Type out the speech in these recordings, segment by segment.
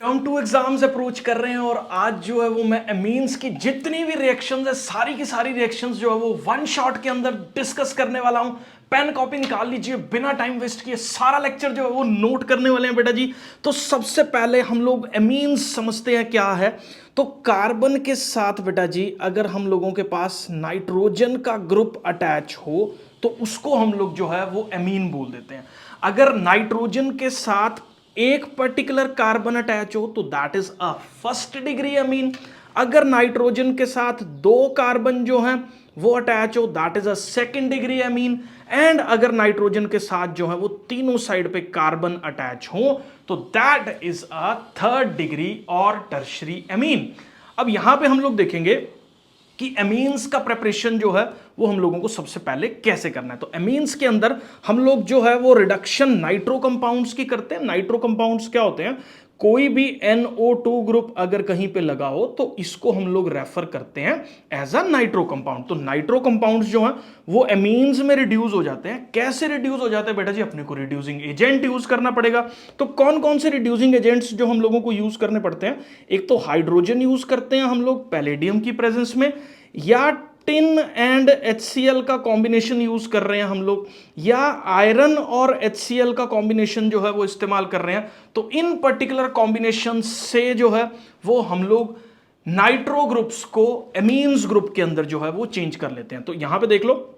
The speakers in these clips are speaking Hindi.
हम टू एग्जाम्स अप्रोच कर रहे हैं और आज जो है वो मैं अमीन्स की जितनी भी रिएक्शंस है सारी की सारी रिएक्शंस जो है वो वन शॉट के अंदर डिस्कस करने वाला हूं। पेन कॉपी निकाल लीजिए, बिना टाइम वेस्ट किए सारा लेक्चर जो है वो नोट करने वाले हैं बेटा जी। तो सबसे पहले हम लोग अमीन्स समझते हैं क्या है। तो कार्बन के साथ बेटा जी अगर हम लोगों के पास नाइट्रोजन का ग्रुप अटैच हो तो उसको हम लोग जो है वो अमीन बोल देते हैं। अगर नाइट्रोजन के साथ एक पर्टिकुलर कार्बन अटैच हो तो that is a first degree amine. अगर नाइट्रोजन के साथ दो कार्बन जो हैं वो अटैच हो that is a second degree amine. And अगर नाइट्रोजन के साथ जो है वो तीनों साइड पे कार्बन अटैच हो तो that is a third degree और टर्शरी अमीन। अब यहां पे हम लोग देखेंगे कि एमीन्स का प्रेपरेशन जो है वो हम लोगों को सबसे पहले कैसे करना है। तो एमीन्स के अंदर हम लोग जो है वो रिडक्शन नाइट्रो कंपाउंड्स की करते हैं। नाइट्रो कंपाउंड्स क्या होते हैं? कोई भी NO2 ग्रुप अगर कहीं पे लगा हो तो इसको हम लोग रेफर करते हैं एज अ नाइट्रो कंपाउंड। तो नाइट्रो कंपाउंड्स जो हैं वो एमीन्स में रिड्यूस हो जाते हैं। कैसे रिड्यूस हो जाते हैं बेटा जी? अपने को रिड्यूसिंग एजेंट यूज करना पड़ेगा। तो कौन कौन से रिड्यूसिंग एजेंट्स जो हम लोगों को यूज करने पड़ते हैं? एक तो हाइड्रोजन यूज करते हैं हम लोग पैलेडियम की प्रेजेंस में, या टिन एंड HCl का कॉम्बिनेशन यूज कर रहे हैं हम लोग, या आयरन और HCl का कॉम्बिनेशन जो है वो इस्तेमाल कर रहे हैं। तो इन पर्टिकुलर कॉम्बिनेशन से जो है वो हम लोग नाइट्रो ग्रुप्स को एमीन्स ग्रुप के अंदर जो है वो चेंज कर लेते हैं। तो यहां पे देख लो,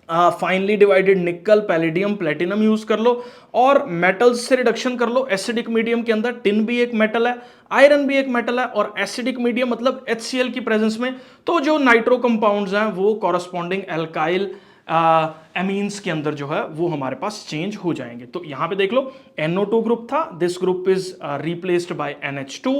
फाइनली डिवाइडेड निकल, पैलेडियम, प्लेटिनम यूज कर लो और मेटल्स से रिडक्शन कर लो। एसिडिक मीडियम के अंदर टिन भी एक मेटल है, आयरन भी एक मेटल है, और एसिडिक मीडियम मतलब HCl की प्रेजेंस में तो जो नाइट्रो कंपाउंड्स हैं वो कॉरस्पॉन्डिंग एल्काइल एमीन्स के अंदर जो है वो हमारे पास चेंज हो जाएंगे। तो यहां पे देख लो, NO2 ग्रुप था, this group is replaced by NH2।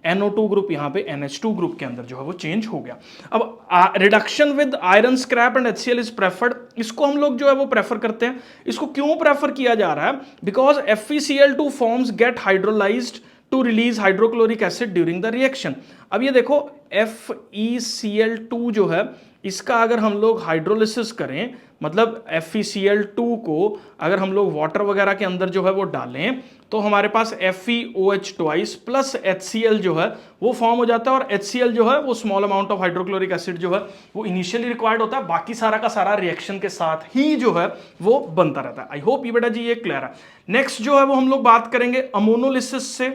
NO2 group यहां पे NH2 ग्रुप के अंदर जो है वो चेंज हो गया। अब reduction with iron scrap and HCl is preferred. इसको हम लोग जो है वो प्रेफर करते हैं। इसको क्यों प्रेफर किया जा रहा है? Because FeCl2 forms get hydrolysed to release hydrochloric acid during the reaction. अब ये देखो, FeCl2 जो है इसका अगर हम लोग हाइड्रोलिसिस करें, मतलब FeCl2 को अगर हम लोग वाटर वगैरह के अंदर जो है वो डालें तो हमारे पास FeOH ट्वाइस प्लस HCl जो है वो फॉर्म हो जाता है। और HCl जो है वो small amount of hydrochloric acid जो है वो इनिशियली रिक्वायर्ड होता है, बाकी सारा का सारा रिएक्शन के साथ ही जो है वो बनता रहता है। आई होप ये बेटा जी ये क्लियर है। नेक्स्ट जो है वो हम लोग बात करेंगे अमोनोलिसिस से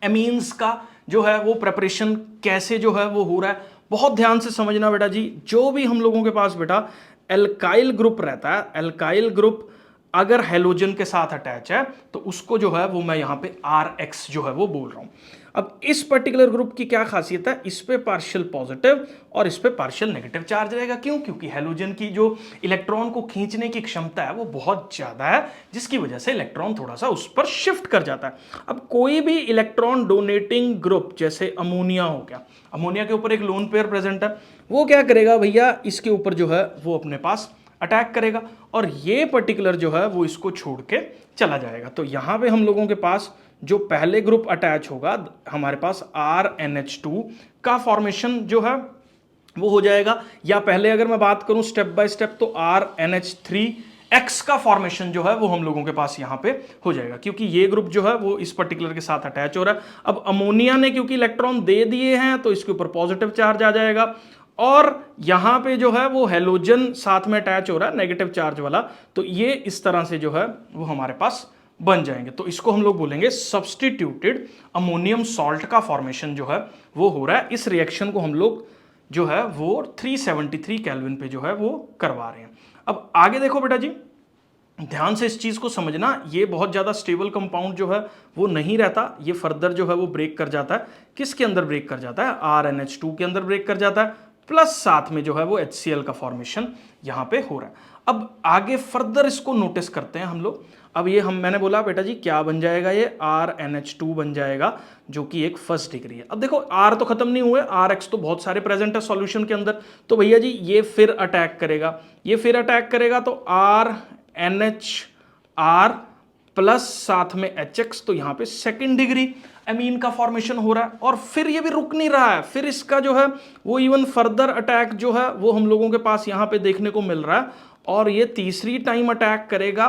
एमीन्स का जो है वो प्रेपरेशन कैसे जो है वो हो रहा है। बहुत ध्यान से समझना बेटा जी, जो भी हम लोगों के पास बेटा एल्काइल ग्रुप रहता है, एल्काइल ग्रुप अगर हेलोजन के साथ अटैच है तो उसको जो है वो मैं यहां पे RX जो है वो बोल रहा हूं। अब इस पर्टिकुलर ग्रुप की क्या खासियत है? इस पे पार्शियल पॉजिटिव और इस पे पार्शियल नेगेटिव चार्ज रहेगा। क्यों? क्योंकि हेलोजन की जो इलेक्ट्रॉन को खींचने की क्षमता है वो बहुत ज्यादा है, जिसकी वजह से इलेक्ट्रॉन थोड़ा सा उस पर शिफ्ट कर जाता है। अब कोई भी इलेक्ट्रॉन डोनेटिंग ग्रुप जैसे अमोनिया हो गया, अमोनिया के ऊपर एक लोन पेयर प्रेजेंट है, वो क्या करेगा भैया? इसके ऊपर जो है वो अपने पास अटैक करेगा और ये पर्टिकुलर जो है वो इसको छोड़ के चला जाएगा। तो यहां पे हम लोगों के पास जो पहले ग्रुप अटैच होगा हमारे पास RNH2 का फॉर्मेशन जो है वो हो जाएगा, या पहले अगर मैं बात करूं स्टेप बाय स्टेप तो RNH3X का फॉर्मेशन जो है वो हम लोगों के पास यहां पे हो जाएगा, क्योंकि ये ग्रुप जो है वो इस पर्टिकुलर के साथ अटैच हो रहा है। अब अमोनिया ने क्योंकि इलेक्ट्रॉन दे दिए हैं तो इसके ऊपर पॉजिटिव चार्ज आ जाएगा, और यहां पे जो है वो हेलोजन साथ में अटैच हो रहा है नेगेटिव चार्ज वाला, तो ये इस तरह से जो है वो हमारे पास बन जाएंगे। तो इसको हम लोग बोलेंगे सब्स्टिट्यूटेड अमोनियम सॉल्ट का फॉर्मेशन जो है वो हो रहा है। इस रिएक्शन को हम लोग जो है वो 373 केल्विन पे जो है वो करवा रहे हैं। अब आगे देखो बेटा जी, ध्यान से इस चीज को समझना, ये बहुत ज्यादा स्टेबल कंपाउंड जो है वो नहीं रहता, ये फर्दर जो है वो ब्रेक कर जाता है। किसके अंदर ब्रेक कर जाता है? RNH2 के अंदर ब्रेक कर जाता है, प्लस साथ में जो है वो HCl का फॉर्मेशन यहां पे हो रहा है। अब आगे फर्दर इसको नोटिस करते हैं हम लोग। अब ये मैंने बोला बेटा जी क्या बन जाएगा? ये RNH2 बन जाएगा, जो कि एक फर्स्ट डिग्री है। अब देखो R तो खत्म नहीं हुए, RX तो बहुत सारे प्रेजेंट है सॉल्यूशन के अंदर, तो भैया जी ये फिर अटैक करेगा, ये फिर अटैक करेगा, तो RNHR प्लस साथ में HX, तो यहां पे सेकेंड डिग्री अमीन का फॉर्मेशन हो रहा है। और फिर ये भी रुक नहीं रहा है, फिर इसका जो है वो इवन फर्दर अटैक जो है वो हम लोगों के पास यहां पे देखने को मिल रहा है, और ये तीसरी टाइम अटैक करेगा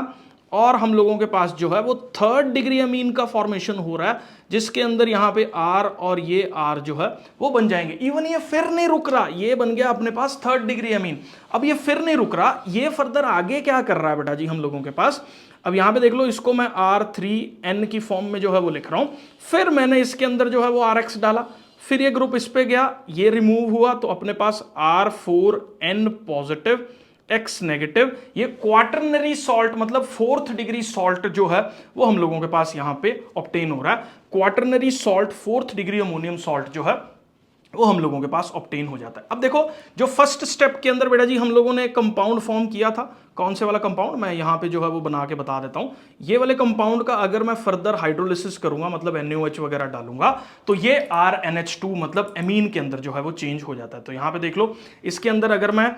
और हम लोगों के पास जो है वो थर्ड डिग्री अमीन का फॉर्मेशन हो रहा है, जिसके अंदर यहां पे R और ये R जो है वो बन जाएंगे। इवन ये फिर नहीं रुक रहा, ये बन गया अपने पास थर्ड डिग्री अमीन। अब ये फिर नहीं रुक रहा, ये फर्दर आगे क्या कर रहा है बेटा जी हम लोगों के पास, अब यहां पे देख लो, इसको मैं R3N की फॉर्म में जो है वो लिख रहा हूं, फिर मैंने इसके अंदर जो है वो RX डाला, फिर ये ग्रुप इस पे गया, ये रिमूव हुआ, तो अपने पास R4N पॉजिटिव X नेगेटिव, ये क्वाटरनरी सॉल्ट मतलब फोर्थ डिग्री सॉल्ट जो है वो हम लोगों के पास यहां पे ऑब्टेन हो रहा है। Quaternary salt fourth degree ammonium salt जो है वो हम लोगों के पास ऑब्टेन हो जाता है। अब देखो, जो फर्स्ट स्टेप के अंदर बेटा जी हम लोगों ने कंपाउंड फॉर्म किया था, कौन से वाला कंपाउंड, मैं यहां पे जो है वो बना के बता देता हूं। ये वाले कंपाउंड का अगर मैं फर्दर हाइड्रोलिसिस करूंगा, मतलब NaOH वगैरह डालूंगा, तो ये RNH2 मतलब एमीन के अंदर जो है वो चेंज हो जाता है। तो यहां पे देख लो, इसके अंदर अगर मैं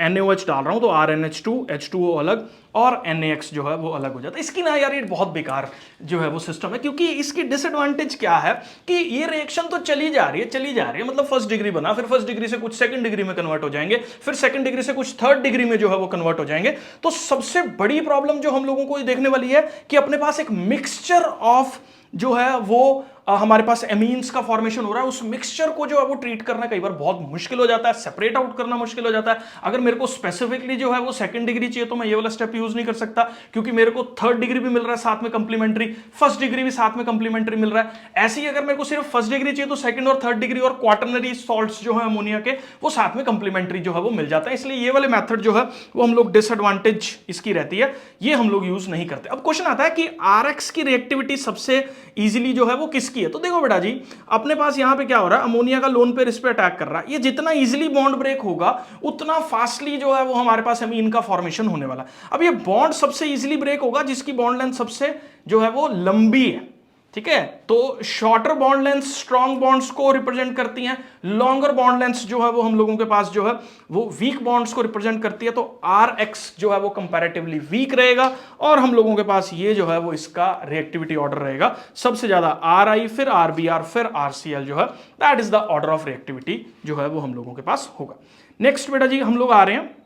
NaOH डाल रहा हूं तो RNH2 H2O अलग और NaX जो है वो अलग हो जाता है। इसकी ना यार ये बहुत बेकार जो है वो सिस्टम है, क्योंकि इसकी डिसएडवांटेज क्या है कि ये रिएक्शन तो चली जा रही है, मतलब फर्स्ट डिग्री बना, फिर फर्स्ट डिग्री से कुछ सेकंड डिग्री में कन्वर्ट हो जाएंगे, फिर सेकंड डिग्री से कुछ थर्ड डिग्री में जो है वो कन्वर्ट हो जाएंगे। तो सबसे बड़ी प्रॉब्लम जो हम लोगों को देखने वाली है कि अपने पास एक मिक्सचर ऑफ जो है वो हमारे पास एमीन्स का फॉर्मेशन हो रहा है, उस मिक्सचर को जो है वो ट्रीट करना कई बार बहुत मुश्किल हो जाता है, सेपरेट आउट करना मुश्किल हो जाता है। अगर मेरे को स्पेसिफिकली जो है वो सेकंड डिग्री चाहिए तो मैं ये वाला स्टेप यूज नहीं कर सकता, क्योंकि मेरे को थर्ड डिग्री भी मिल रहा है साथ में कंप्लीमेंट्री, फर्स्ट डिग्री भी साथ में कंप्लीमेंट्री मिल रहा है। ऐसे ही अगर मेरे को सिर्फ फर्स्ट डिग्री चाहिए तो सेकंड और थर्ड डिग्री और क्वाटरनरी सॉल्ट्स जो है अमोनिया के वो साथ में कंप्लीमेंट्री जो है वो मिल जाता है। इसलिए ये वाले मेथड जो है वो हम लोग डिसएडवांटेज इसकी रहती है, ये हम लोग यूज नहीं करते। अब क्वेश्चन आता है कि RX की रिएक्टिविटी सबसे इजीली जो है वो किसकी है, तो देखो बेटा जी अपने पास यहां पे क्या हो रहा है, अमोनिया का लोन पेयर इस पे अटैक कर रहा है, ये जितना इजीली बॉन्ड ब्रेक होगा उतना फास्टली जो है वो हमारे पास अमीन का फॉर्मेशन होने वाला है। अब ये बॉन्ड सबसे इजीली ब्रेक होगा जिसकी बॉन्ड लेंथ सबसे जो है वो लंबी है, ठीक है। तो shorter bond length strong bonds को रिप्रेजेंट करती हैं, लॉन्गर बॉन्ड लेंथ जो है वो हम लोगों के पास जो है वो वीक बॉन्ड्स को रिप्रेजेंट करती है। तो RX जो है वो कंपैरेटिवली वीक रहेगा और हम लोगों के पास ये जो है वो इसका रिएक्टिविटी ऑर्डर रहेगा सबसे ज्यादा RI, फिर RBr, फिर RCl जो है that is the order of reactivity जो है वो हम लोगों के पास होगा। नेक्स्ट बेटा जी हम लोग आ रहे हैं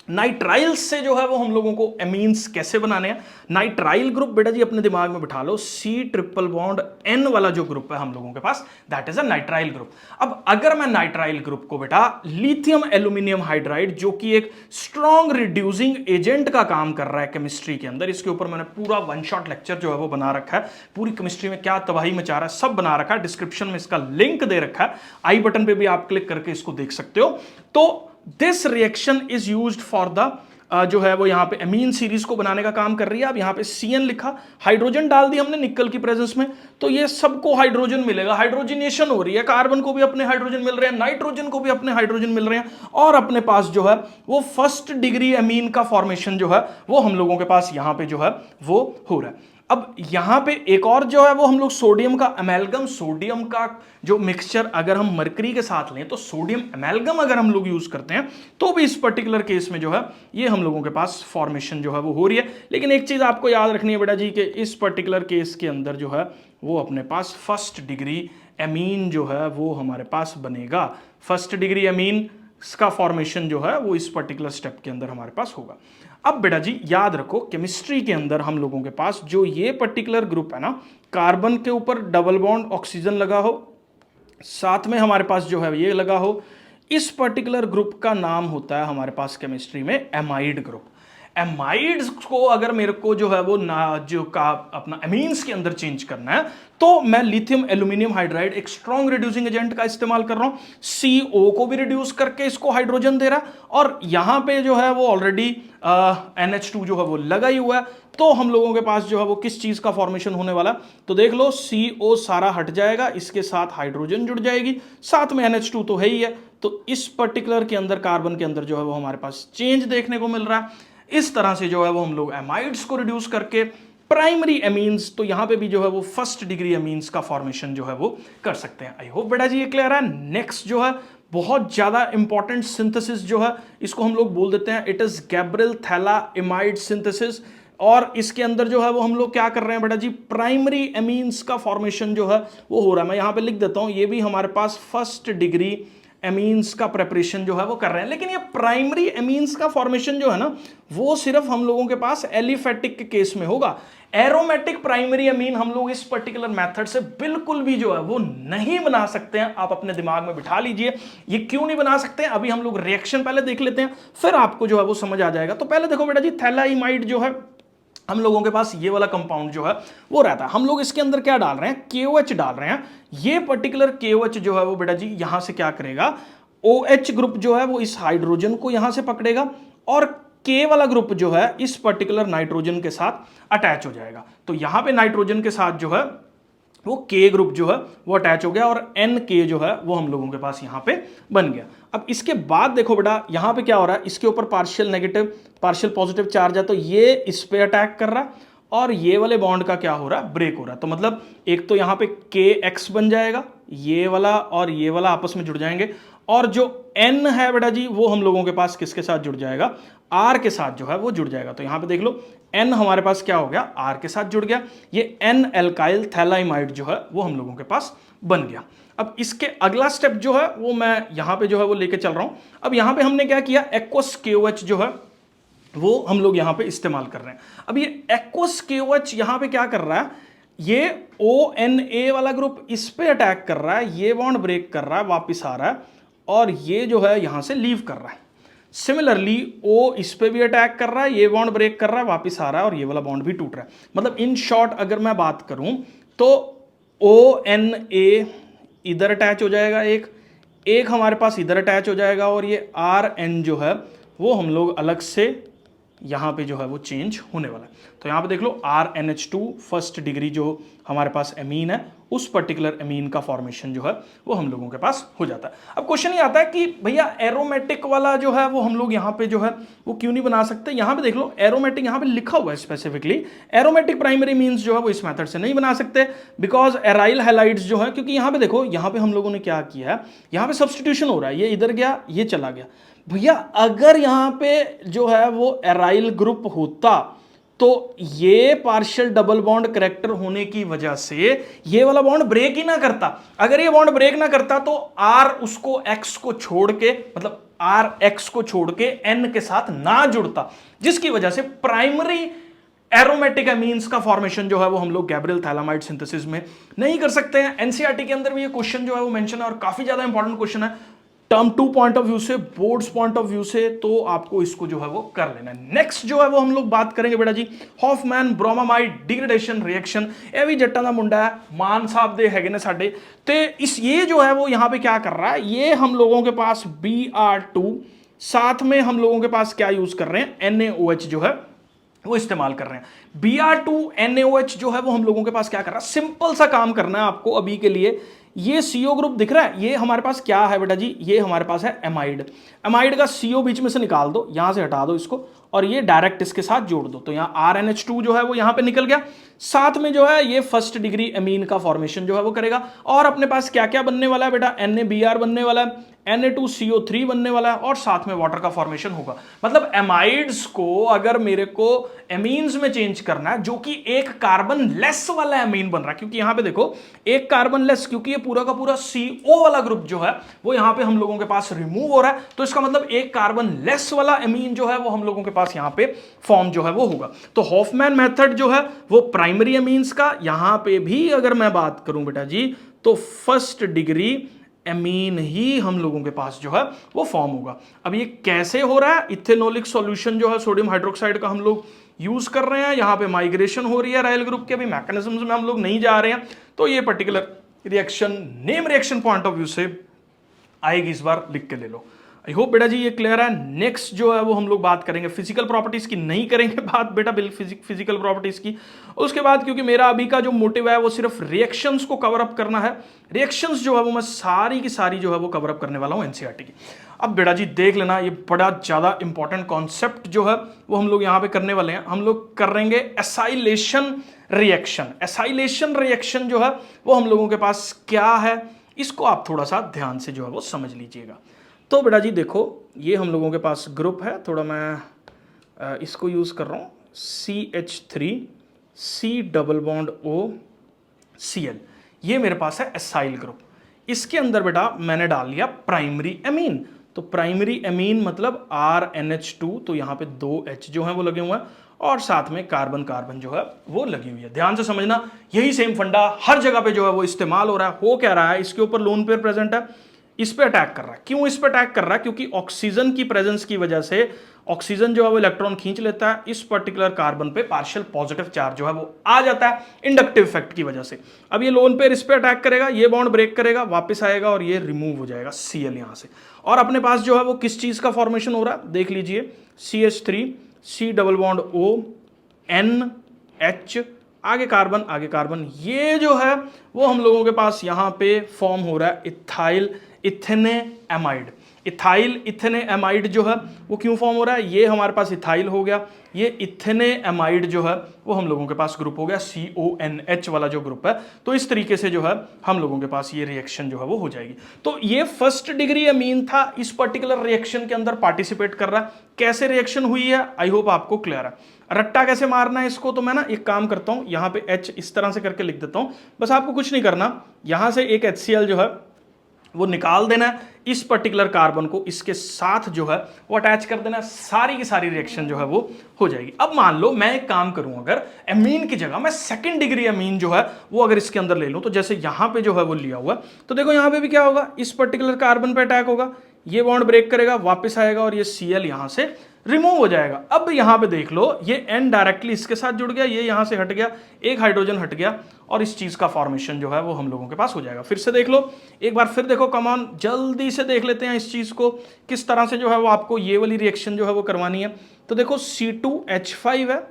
नाइट्राइल्स से जो है वो हम लोगों को एमीन्स कैसे बनाने हैं। नाइट्राइल ग्रुप बेटा जी अपने दिमाग में बिठा लो, C+N वाला जो ग्रुप है हम लोगों के पास that is a nitrile group. अब अगर मैं नाइट्राइल ग्रुप को बेटा लिथियम एल्यूमिनियम हाइड्राइड जो कि एक स्ट्रॉन्ग रिड्यूसिंग एजेंट का काम कर रहा है केमिस्ट्री के अंदर, इसके ऊपर मैंने पूरा वन शॉट लेक्चर जो है वो बना रखा है, पूरी केमिस्ट्री में क्या तबाही मचा रहा है सब बना रखा है, डिस्क्रिप्शन में इसका लिंक दे रखा है, आई बटन पे भी आप क्लिक करके इसको देख सकते हो। तो this reaction is used for the जो है वो यहां पे अमीन सीरीज को बनाने का काम कर रही है। अब यहां पे CN लिखा, हाइड्रोजन डाल दी हमने निकल की प्रेजेंस में, तो ये सबको हाइड्रोजन मिलेगा, हाइड्रोजनेशन हो रही है, कार्बन को भी अपने हाइड्रोजन मिल रहे हैं, नाइट्रोजन को भी अपने हाइड्रोजन मिल रहे हैं, और अपने पास जो है वो फर्स्ट डिग्री अमीन का फॉर्मेशन जो है वो हम लोगों के पास यहां पे जो है वो हो रहा है। अब यहां पे एक और जो है वो हम लोग सोडियम का अमेलगम, सोडियम का जो मिक्सचर अगर हम मरकरी के साथ लें तो सोडियम अमेलगम अगर हम लोग यूज करते हैं तो भी इस पर्टिकुलर केस में जो है ये हम लोगों के पास फॉर्मेशन जो है वो हो रही है। लेकिन एक चीज आपको याद रखनी है बेटा जी कि इस पर्टिकुलर केस के अंदर जो है वो अपने पास फर्स्ट डिग्री अमीन जो है वो हमारे पास बनेगा, फर्स्ट डिग्री अमीन का फॉर्मेशन जो है वो इस पर्टिकुलर स्टेप के अंदर हमारे पास होगा। अब बेटा जी याद रखो केमिस्ट्री के अंदर हम लोगों के पास जो ये पर्टिकुलर ग्रुप है ना, कार्बन के ऊपर डबल बॉन्ड ऑक्सीजन लगा हो, साथ में हमारे पास जो है ये लगा हो, इस पर्टिकुलर ग्रुप का नाम होता है हमारे पास केमिस्ट्री में एमाइड ग्रुप। एमाइड्स को अगर मेरे को जो है वो जो का अपना एमीन्स के अंदर चेंज करना है तो मैं लिथियम एल्यूमिनियम हाइड्राइड एक स्ट्रॉन्ग रिड्यूसिंग एजेंट का इस्तेमाल कर रहा हूं, CO को भी रिड्यूस करके इसको हाइड्रोजन दे रहा है, और यहां पे जो है वो ऑलरेडी NH2 जो है वो लगा ही हुआ है। तो हम लोगों के पास जो है वो किस चीज का फॉर्मेशन होने वाला, तो देख लो CO सारा हट जाएगा, इसके साथ हाइड्रोजन जुड़ जाएगी, साथ में NH2 तो है ही है। तो इस पर्टिकुलर के अंदर कार्बन के अंदर जो है वो हमारे पास चेंज देखने को मिल रहा है। इस तरह से जो है वो हम लोग एमाइड्स को रिड्यूस करके प्राइमरी एमीन्स, तो यहां पे भी जो है वो फर्स्ट डिग्री एमीन्स का फॉर्मेशन जो है वो कर सकते हैं। आई होप बेटा जी ये क्लियर है। नेक्स्ट जो है बहुत ज्यादा इंपॉर्टेंट सिंथेसिस जो है इसको हम लोग बोल देते हैं इट इज गैब्रियल थैला इमाइड सिंथेसिस, और इसके अंदर जो है वो हम लोग क्या कर रहे हैं बेटा जी, प्राइमरी एमीन्स का फॉर्मेशन जो है वो हो रहा है। मैं यहां पे लिख देता हूं, ये भी हमारे पास फर्स्ट डिग्री एमीन्स का प्रेपरेशन जो है वो कर रहे हैं। लेकिन ये प्राइमरी एमीन्स का फॉर्मेशन जो है ना, वो सिर्फ हम लोगों के पास एलिफेटिक के केस में होगा। एरोमेटिक प्राइमरी अमीन हम लोग इस पर्टिकुलर मेथड से बिल्कुल भी जो है वो नहीं बना सकते हैं। आप अपने दिमाग में बिठा लीजिए, ये क्यों नहीं बना सकते हैं। अभी हम लोग रिएक्शन पहले देख लेते हैं, फिर आपको जो है वो समझ आ जाएगा। तो पहले देखो बेटा जी, थैलाइमाइड जो है हम लोगों के पास ये वाला कंपाउंड जो है वो रहता है। हम लोग इसके अंदर क्या डाल रहे हैं, KOH डाल रहे हैं। ये पर्टिकुलर KOH जो है वो बेटा जी यहां से क्या करेगा, OH ग्रुप जो है वो इस हाइड्रोजन को यहां से पकड़ेगा और K वाला ग्रुप जो है इस पर्टिकुलर नाइट्रोजन के साथ अटैच हो जाएगा। तो यहां पे नाइट्रोजन के साथ जो है वो K ग्रुप जो है वो अटैच हो गया और NK जो है वो हम लोगों के पास यहां पे बन गया। अब इसके बाद देखो बेटा यहां पे क्या हो रहा है, इसके ऊपर partial negative partial positive charge है, तो ये इस पे अटैक कर रहा है और ये वाले बॉन्ड का क्या हो रहा है, ब्रेक हो रहा है। तो मतलब एक तो यहां पे KX बन जाएगा, ये वाला और ये वाला आपस में जुड़ जाएंगे, और जो N है बेटा जी वो हम लोगों के पास किसके साथ जुड़ जाएगा, R के साथ जो है वो जुड़ जाएगा। तो यहां पे देख लो N हमारे पास क्या हो गया, R के साथ जुड़ गया। ये N एल्काइल थैलाइमाइड जो है वो हम लोगों के पास बन गया। अब इसके अगला स्टेप जो है वो मैं यहां पे जो है वो लेके चल रहा हूं। अब यहां पे हमने क्या किया, एक्वस KOH जो है वो हम लोग यहां पे इस्तेमाल कर रहे हैं। अब ये एक्वस KOH यहां पे क्या कर रहा है, ये ONA वाला ग्रुप इस पे अटैक कर रहा है, ये बॉन्ड ब्रेक कर रहा है, वापस आ रहा है और ये जो है यहां से लीव कर रहा है। सिमिलरली O इस पे भी अटैक कर रहा है, ये बॉन्ड ब्रेक कर रहा है, वापस आ रहा है और ये वाला बॉन्ड भी टूट रहा है। मतलब इन शॉर्ट अगर मैं बात करूं तो ONA इधर अटैच हो जाएगा, एक हमारे पास इधर अटैच हो जाएगा और ये RN जो है वो हम लोग अलग से यहाँ पे जो है वो चेंज होने वाला है। तो यहाँ पे देख लो RNH2 फर्स्ट डिग्री जो हमारे पास एमीन है, उस पर्टिकुलर एमीन का फॉर्मेशन जो है वो हम लोगों के पास हो जाता है। अब क्वेश्चन ये आता है कि भैया एरोमेटिक वाला जो है वो हम लोग यहाँ पे जो है वो क्यों नहीं बना सकते। यहाँ पे देख लो एरोमेटिक यहाँ पे लिखा हुआ है स्पेसिफिकली, एरोमेटिक प्राइमरी मीन्स जो है वो इस मेथड से नहीं बना सकते बिकॉज एराइल हैलाइड्स जो है, क्योंकि यहाँ पे देखो यहाँ पे हम लोगों ने क्या किया है, यहाँ पे सब्सटीट्यूशन हो रहा है, ये इधर गया ये चला गया। भैया अगर यहां पे जो है वो एराइल ग्रुप होता तो ये पार्शियल डबल बॉन्ड करेक्टर होने की वजह से ये वाला बॉन्ड ब्रेक ही ना करता। अगर ये बॉन्ड ब्रेक ना करता तो R उसको X को छोड़ के, मतलब R X को छोड़ के N के साथ ना जुड़ता, जिसकी वजह से प्राइमरी एरोमेटिक एमीन्स का फॉर्मेशन जो है वो हम लोग गैब्रियल थैलामाइड सिंथेसिस में नहीं कर सकते हैं। एनसीईआरटी के अंदर भी ये क्वेश्चन जो है वो मेंशन है और काफी ज्यादा इंपॉर्टेंट क्वेश्चन है टर्म 2 पॉइंट ऑफ व्यू से, बोर्ड्स पॉइंट ऑफ व्यू से, तो आपको इसको जो है वो कर लेना है। नेक्स्ट जो है वो हम लोग बात करेंगे बेटा जी हॉफमैन ब्रोमामाइड डिग्रेडेशन रिएक्शन। ये भी जट्टा का मुंडा है, मान साहब दे हैगे ने साडे ते इस ये जो है वो यहाँ पे क्या कर रहा है, ये हम लोगों के पास Br2 साथ में हम लोगों के पास क्या यूज कर रहे हैं, NaOH जो है वो इस्तेमाल कर रहे हैं। Br2 NaOH जो है वो हम लोगों के पास क्या कर रहा है, सिंपल सा काम करना है आपको अभी के लिए। ये CO ग्रुप दिख रहा है, ये हमारे पास क्या है बेटा जी, ये हमारे पास है एमाइड। एमाइड का CO बीच में से निकाल दो, यहां से हटा दो इसको और ये डायरेक्ट इसके साथ जोड़ दो, तो यहाँ RNH2 जो है वो यहां पे निकल गया। साथ में जो है ये फर्स्ट डिग्री एमीन का फॉर्मेशन जो है वो करेगा और अपने पास क्या क्या बनने वाला है बेटा, NaBr बनने वाला है, Na2CO3 बनने वाला है और साथ में वाटर का फॉर्मेशन होगा। मतलब एमाइड्स को अगर मेरे को एमीन्स में चेंज करना है जो कि एक कार्बन लेस वाला एमीन बन रहा है, क्योंकि यहां पे देखो एक कार्बन लेस, क्योंकि ये पूरा का पूरा CO वाला ग्रुप जो है वो यहां पे हम लोगों के पास रिमूव हो रहा है, तो इसका मतलब एक कार्बन लेस वाला एमीन जो है वो हम लोगों के पास यहां पे फॉर्म जो है वो होगा। तो हॉफमैन मेथड जो है वो प्राइमरी एमीन्स का, यहां पे भी अगर मैं बात करूं बेटा जी तो फर्स्ट डिग्री एमीन ही हम लोगों के पास जो है वो फॉर्म होगा। अब ये कैसे हो रहा है, इथेनॉलिक सॉल्यूशन जो है सोडियम हाइड्रोक्साइड का हम लोग यूज कर रहे हैं, यहां पे माइग्रेशन हो रही है रायल ग्रुप के, अभी मैकेनिज्म्स में हम लोग नहीं जा रहे हैं, तो ये particular reaction name reaction point of view से आएगी, इस बार लिख के ले लो। आई होप बेटा जी ये क्लियर है। नेक्स्ट जो है वो हम लोग बात करेंगे फिजिकल प्रॉपर्टीज की, नहीं करेंगे बात बेटा फिजिकल प्रॉपर्टीज की उसके बाद, क्योंकि मेरा अभी का जो मोटिव है वो सिर्फ रिएक्शंस को कवर अप करना है। रिएक्शंस जो है वो मैं सारी की सारी जो है वो कवर अप करने वाला हूं एनसीईआरटी की। अब बेटा जी देख लेना, ये बड़ा ज्यादा इंपॉर्टेंट कॉन्सेप्ट जो है वो हम लोग यहाँ पे करने वाले हैं। हम लोग करेंगे एसाइलेशन रिएक्शन। एसाइलेशन रिएक्शन जो है वो हम लोगों के पास क्या है, इसको आप थोड़ा सा ध्यान से जो है वो समझ लीजिएगा। तो बेटा जी देखो ये हम लोगों के पास ग्रुप है, थोड़ा मैं इसको यूज़ कर रहा हूँ, CH3 C double bond O Cl, ये मेरे पास है एसाइल ग्रुप। इसके अंदर बेटा मैंने डाल लिया प्राइमरी एमीन। तो प्राइमरी एमीन मतलब RNH2, तो यहां पे 2 H जो है वो लगे हुए हैं और साथ में कार्बन कार्बन जो है वो लगी हुई है। ध्यान से समझना, यही सेम फंडा हर जगह पे जो है वो इस्तेमाल हो रहा है। हो क्या रहा है, इसके ऊपर लोन पेयर प्रेजेंट है, इस पे अटैक कर रहा है। क्यों इस पे अटैक कर रहा है? क्योंकि ऑक्सीजन की प्रेजेंस की वजह से ऑक्सीजन जो है वो इलेक्ट्रॉन खींच लेता है, इस पर्टिकुलर कार्बन पे पार्शियल पॉजिटिव चार्ज जो है वो आ जाता है इंडक्टिव इफेक्ट की वजह से। अब ये लोन पेयर इस पे अटैक करेगा, ये बॉन्ड ब्रेक करेगा, वापस आएगा और ये रिमूव हो जाएगा Cl यहां से। और अपने पास जो है वो किस चीज का फॉर्मेशन हो रहा है देख लीजिए, CH3 C double bond O NH, आगे कार्बन, ये जो है वो हम लोगों के पास यहां पे फॉर्म हो रहा है इथाइल इथेने एमाइड। इथाइल इथेने एमाइड जो है वो क्यों फॉर्म हो रहा है, ये हमारे पास इथाइल हो गया, ये इथेने एमाइड जो है वो हम लोगों के पास ग्रुप हो गया CONH वाला जो ग्रुप है। तो इस तरीके से जो है हम लोगों के पास ये रिएक्शन जो है वो हो जाएगी। तो ये फर्स्ट डिग्री अमीन था, इस पर्टिकुलर रिएक्शन के अंदर पार्टिसिपेट कर रहा है। कैसे रिएक्शन हुई है, आई होप आपको क्लियर है। रट्टा कैसे मारना है इसको, तो मैं ना एक काम करता हूं, यहां पे H इस तरह से करके लिख देता हूं, बस आपको कुछ नहीं करना, यहां से एक HCl जो है वो निकाल देना है, इस पर्टिकुलर कार्बन को इसके साथ जो है वो अटैच कर देना है, सारी की सारी रिएक्शन जो है वो हो जाएगी। अब मान लो मैं एक काम करूं, अगर एमीन की जगह मैं सेकंड डिग्री एमीन जो है वो अगर इसके अंदर ले लूं, तो जैसे यहां पे जो है वो लिया हुआ, तो देखो यहां पे भी क्या होगा, इस पर्टिकुलर कार्बन पे अटैक होगा, ये बॉन्ड ब्रेक करेगा, वापस आएगा और ये Cl यहां से रिमूव हो जाएगा। अब यहां पे देख लो, ये N डायरेक्टली इसके साथ जुड़ गया, ये यहां से हट गया, एक हाइड्रोजन हट गया और इस चीज का फॉर्मेशन जो है वो हम लोगों के पास हो जाएगा। फिर से देख लो, एक बार फिर देखो, कम ऑन, जल्दी से देख लेते हैं इस चीज को किस तरह से जो है वो आपको ये वाली रिएक्शन जो है वो करवानी है। तो देखो C2H5 है,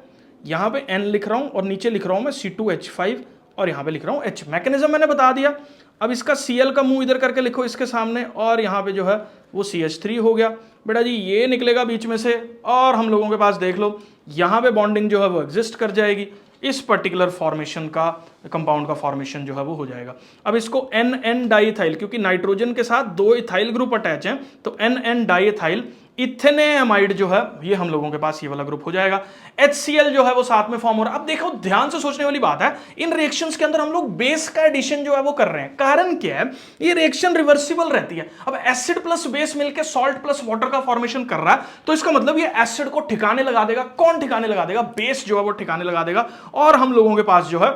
यहां पे N लिख रहा हूं और नीचे लिख रहा हूं मैं C2H5 और यहां पे लिख रहा हूं H। मैकेनिज्म मैंने बता दिया। अब इसका Cl का मुंह इधर करके लिखो इसके सामने और यहां पे जो है वो CH3 हो गया बेटा जी, ये निकलेगा बीच में से और हम लोगों के पास देख लो यहां पे बॉन्डिंग जो है वो एग्जिस्ट कर जाएगी, इस पर्टिकुलर फॉर्मेशन का कंपाउंड का फॉर्मेशन जो है वो हो जाएगा। अब इसको NN डाइथाइल, क्योंकि नाइट्रोजन के साथ 2 इथाइल ग्रुप अटैच हैं, तो NN डाइथाइल इथेने एमाइड जो है ये हम लोगों के पास ये वाला ग्रुप हो जाएगा। HCl जो है वो साथ में फॉर्म हो रहा है। अब देखो ध्यान से सोचने वाली बात है, इन रिएक्शंस के अंदर हम लोग बेस का एडिशन जो है वो कर रहे हैं। कारण क्या है, ये रिएक्शन रिवर्सिबल रहती है। अब एसिड प्लस बेस मिलकर सॉल्ट प्लस वाटर का फॉर्मेशन कर रहा है, तो इसका मतलब ये एसिड को ठिकाने लगा देगा। कौन ठिकाने लगा देगा? बेस जो है वो ठिकाने लगा देगा और हम लोगों के पास जो है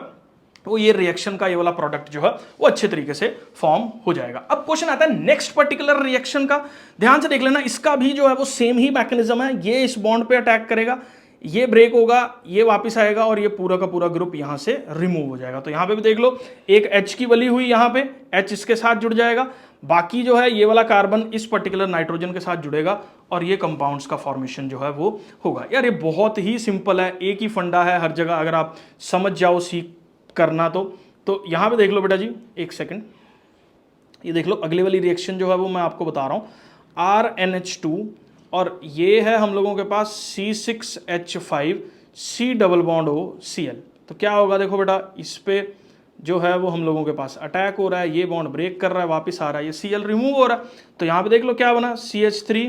वो ये रिएक्शन का ये वाला प्रोडक्ट जो है वो अच्छे तरीके से फॉर्म हो जाएगा। अब क्वेश्चन आता है नेक्स्ट पर्टिकुलर रिएक्शन का, ध्यान से देख लेना, इसका भी जो है वो सेम ही मैकेनिज्म है। ये इस बॉन्ड पे अटैक करेगा, ये ब्रेक होगा, ये वापस आएगा और ये पूरा का पूरा ग्रुप यहां से रिमूव हो जाएगा। तो यहां पे भी देख लो, एक H की बली हुई, यहां पे H इसके साथ जुड़ जाएगा, बाकी जो है ये वाला कार्बन इस पर्टिकुलर नाइट्रोजन के साथ जुड़ेगा और ये कंपाउंड्स का फॉर्मेशन जो है वो होगा। यार ये बहुत ही सिंपल है, एक ही फंडा है हर जगह, अगर आप समझ जाओ सीख करना तो यहां पे देख लो बेटा जी, एक सेकंड, ये देख लो अगली वाली रिएक्शन जो है वो मैं आपको बता रहा हूं, RNH2 और ये है हम लोगों के पास C6H5 C double bond O Cl। तो क्या होगा देखो बेटा, इस पे जो है वो हम लोगों के पास अटैक हो रहा है, ये बॉन्ड ब्रेक कर रहा है, वापस आ रहा है, ये Cl रिमूव हो रहा है। तो यहां पे देख लो क्या बना, CH3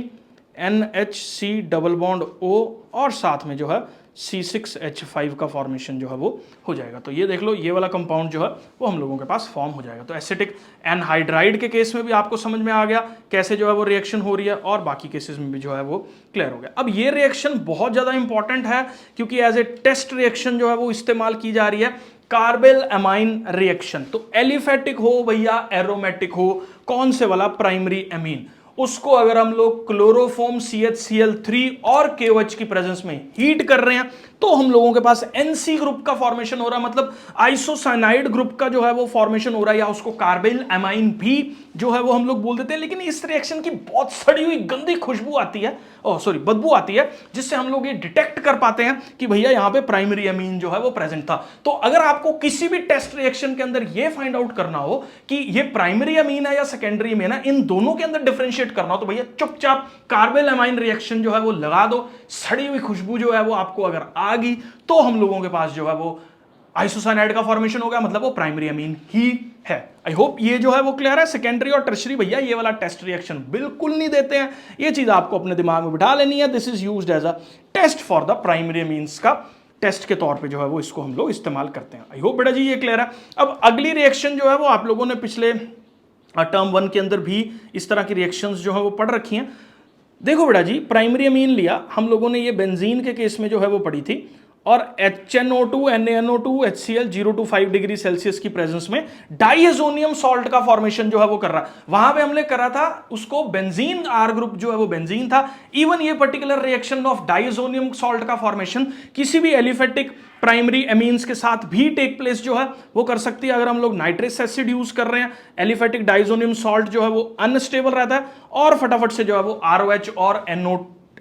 NHC double bond O और साथ में जो है C6H5 का फॉर्मेशन जो है वो हो जाएगा। तो ये देख लो, ये वाला कंपाउंड जो है वो हम लोगों के पास फॉर्म हो जाएगा। तो एसिटिक एनहाइड्राइड के केस में भी आपको समझ में आ गया कैसे जो है वो रिएक्शन हो रही है और बाकी केसेस में भी जो है वो क्लियर हो गया। अब ये रिएक्शन बहुत ज़्यादा इंपॉर्टेंट है क्योंकि एज ए टेस्ट रिएक्शन जो है वो इस्तेमाल की जा रही है, कार्बेल एमाइन रिएक्शन। तो एलिफेटिक हो भैया एरोमेटिक हो, कौन से वाला, प्राइमरी एमीन, उसको अगर हम लोग क्लोरोफॉर्म CHCl3 और KOH की प्रेजेंस में हीट कर रहे हैं तो हम लोगों के पास NC ग्रुप का फॉर्मेशन हो रहा है, मतलब आइसोसाइनाइड ग्रुप का जो है वो फॉर्मेशन हो रहा है, या उसको कार्बेल एमाइन भी जो है वो हम लोग बोल देते हैं। लेकिन इस रिएक्शन की बहुत सड़ी हुई गंदी खुशबू आती है, बदबू आती है, जिससे हम लोग ये डिटेक्ट कर पाते हैं कि भैया यहाँ पे प्राइमरी अमीन जो है वो प्रेजेंट था। तो अगर आपको किसी भी टेस्ट रिएक्शन के अंदर ये फाइंड आउट करना हो कि ये प्राइमरी अमीन है या सेकेंडरी अमीन है, इन दोनों के अंदर डिफरेंशिएट करना हो, तो भैया चुपचाप कार्बेल एमाइन रिएक्शन जो है वो लगा दो। सड़ी हुई खुशबू जो है वो आपको अगर आ गई तो हम लोगों के पास जो है वो आइसोसाइनाइड का फॉर्मेशन हो गया, मतलब वो प्राइमरी अमीन ही है। आई होप ये जो है वो क्लियर है। सेकेंडरी और टर्शरी भैया ये वाला टेस्ट रिएक्शन बिल्कुल नहीं देते हैं, ये चीज आपको अपने दिमाग में बिठा लेनी है। This is used as a test for the primary amines का टेस्ट के तौर पे जो है वो इसको हम लोग इस्तेमाल करते हैं। आई होप बेटा जी ये क्लियर है। अब अगली रिएक्शन जो है वो आप लोगों ने पिछले टर्म 1 के अंदर भी इस तरह की रिएक्शंस जो है वो पढ़ रखी हैं। देखो बेटा जी, प्राइमरी अमीन लिया हम लोगों ने, ये बेंजीन के केस में जो है वो पढ़ी थी, और HNO2 NaNO2 HCl 0 to 5 degree Celsius की प्रेजेंस में डाइएजोनियम सॉल्ट का फॉर्मेशन जो है वो कर रहा है। वहां पे हमने करा था उसको बेंजीन, आर ग्रुप जो है वो बेंजीन था। इवन ये particular reaction of diazonium salt का फॉर्मेशन किसी भी एलिफेटिक प्राइमरी एमीन्स के साथ भी टेक प्लेस जो है वो कर सकती है। अगर हम लोग नाइट्रस एसिड यूज कर रहे हैं, एलिफेटिक डाइजोनियम सॉल्ट जो है वो अनस्टेबल रहता है और फटाफट से जो है वो ROH और